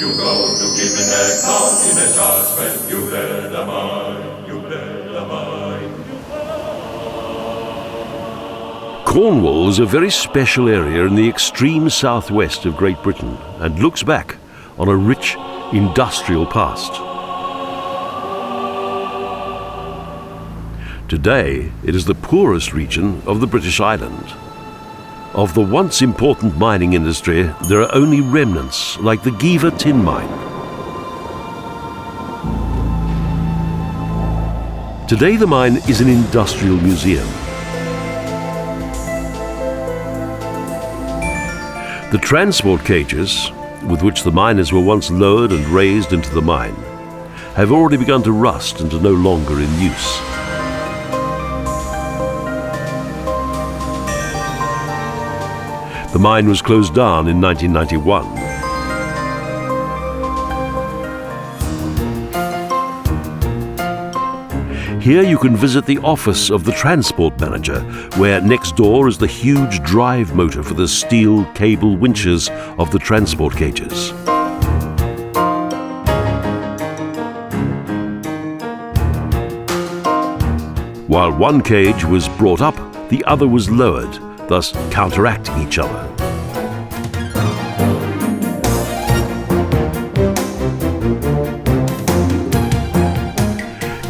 You go to give an account in a judgment, you better mind, you better mind. Cornwall is a very special area in the extreme southwest of Great Britain and looks back on a rich industrial past. Today, it is the poorest region of the British island. Of the once important mining industry, there are only remnants like the Geevor Tin Mine. Today, the mine is an industrial museum. The transport cages, with which the miners were once lowered and raised into the mine, have already begun to rust and are no longer in use. The mine was closed down in 1991. Here you can visit the office of the transport manager, where next door is the huge drive motor for the steel cable winches of the transport cages. While one cage was brought up, the other was lowered, thus counteracting each other.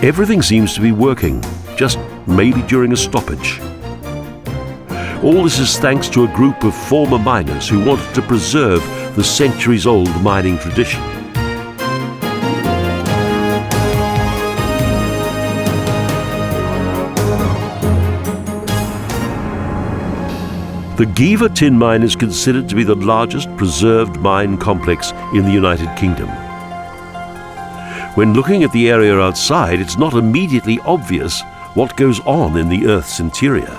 Everything seems to be working, just maybe during a stoppage. All this is thanks to a group of former miners who wanted to preserve the centuries-old mining tradition. The Geevor Tin Mine is considered to be the largest preserved mine complex in the United Kingdom. When looking at the area outside, it's not immediately obvious what goes on in the Earth's interior.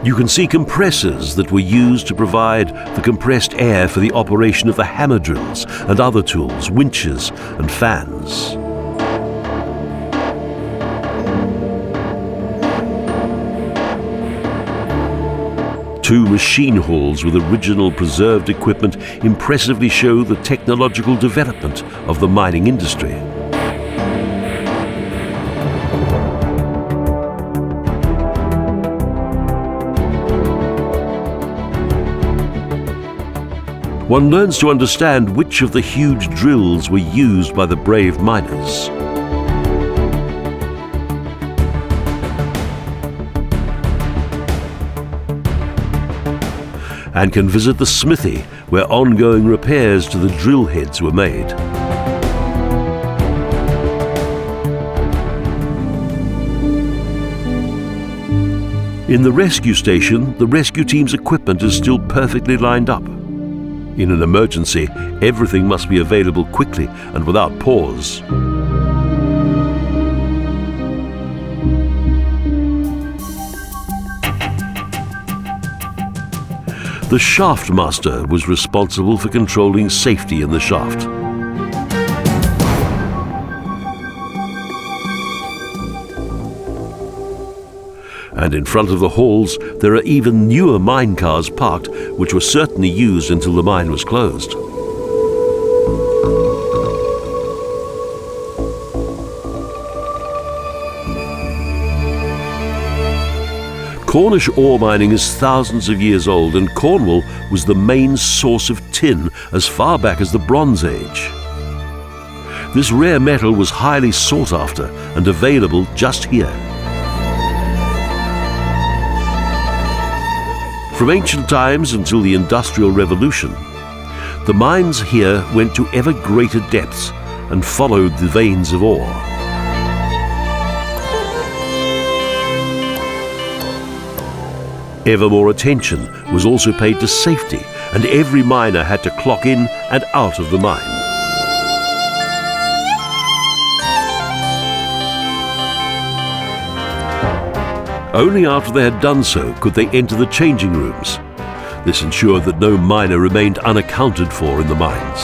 You can see compressors that were used to provide the compressed air for the operation of the hammer drills and other tools, winches and fans. Two machine halls with original preserved equipment impressively show the technological development of the mining industry. One learns to understand which of the huge drills were used by the brave miners. And can visit the smithy, where ongoing repairs to the drill heads were made. In the rescue station, the rescue team's equipment is still perfectly lined up. In an emergency, everything must be available quickly and without pause. The shaft master was responsible for controlling safety in the shaft. And in front of the halls, there are even newer mine cars parked, which were certainly used until the mine was closed. Cornish ore mining is thousands of years old, and Cornwall was the main source of tin as far back as the Bronze Age. This rare metal was highly sought after and available just here. From ancient times until the Industrial Revolution, the mines here went to ever greater depths and followed the veins of ore. Ever more attention was also paid to safety, and every miner had to clock in and out of the mine. Only after they had done so could they enter the changing rooms. This ensured that no miner remained unaccounted for in the mines.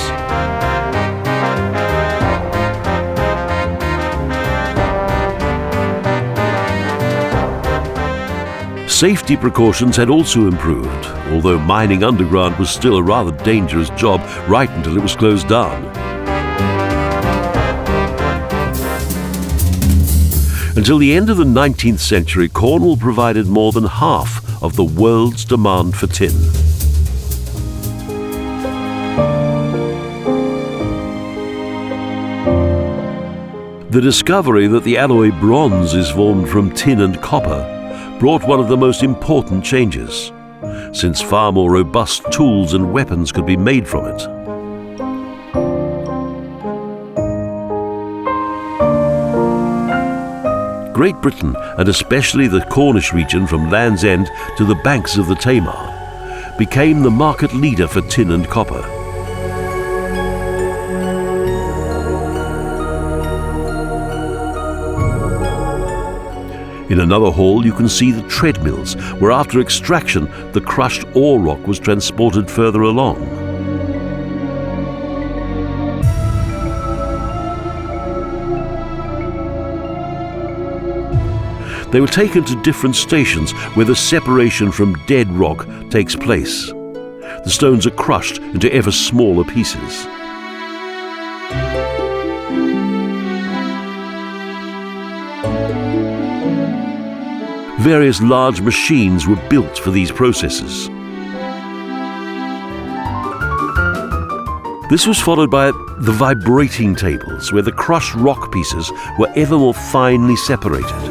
Safety precautions had also improved, although mining underground was still a rather dangerous job right until it was closed down. Until the end of the 19th century, Cornwall provided more than half of the world's demand for tin. The discovery that the alloy bronze is formed from tin and copper brought one of the most important changes, since far more robust tools and weapons could be made from it. Great Britain, and especially the Cornish region from Land's End to the banks of the Tamar, became the market leader for tin and copper. In another hall you can see the treadmills, where after extraction the crushed ore rock was transported further along. They were taken to different stations where the separation from dead rock takes place. The stones are crushed into ever smaller pieces. Various large machines were built for these processes. This was followed by the vibrating tables, where the crushed rock pieces were ever more finely separated.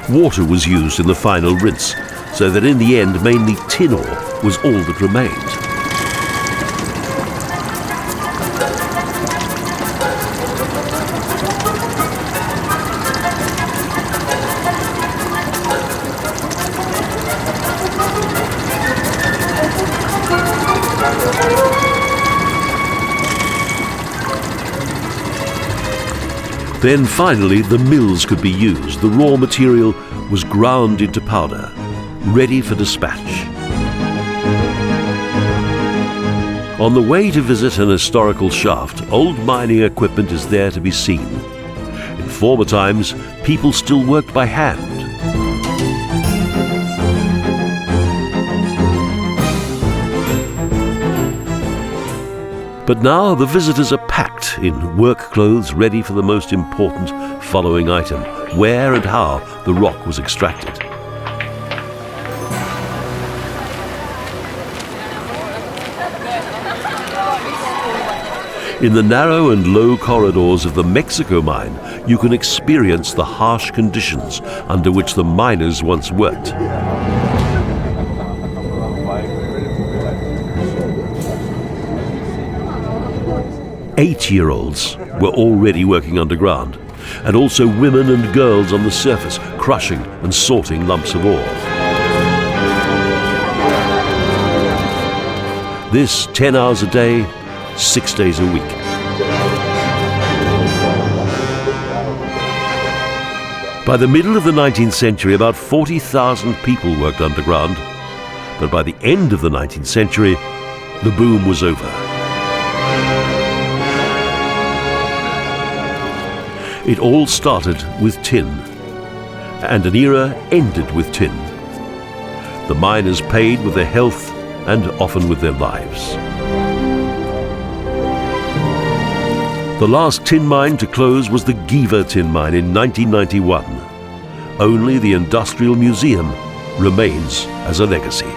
Water was used in the final rinse, so that in the end mainly tin ore was all that remained. Then finally the mills could be used. The raw material was ground into powder, ready for dispatch. On the way to visit an historical shaft, old mining equipment is there to be seen. In former times, people still worked by hand. But now the visitors are packed in work clothes ready for the most important following item: where and how the rock was extracted. In the narrow and low corridors of the Mexico mine, you can experience the harsh conditions under which the miners once worked. 8-year-olds were already working underground, and also women and girls on the surface, crushing and sorting lumps of ore. This 10 hours a day, 6 days a week. By the middle of the 19th century, about 40,000 people worked underground, but by the end of the 19th century, the boom was over. It all started with tin, and an era ended with tin. The miners paid with their health and often with their lives. The last tin mine to close was the Geevor Tin Mine in 1991. Only the Industrial Museum remains as a legacy.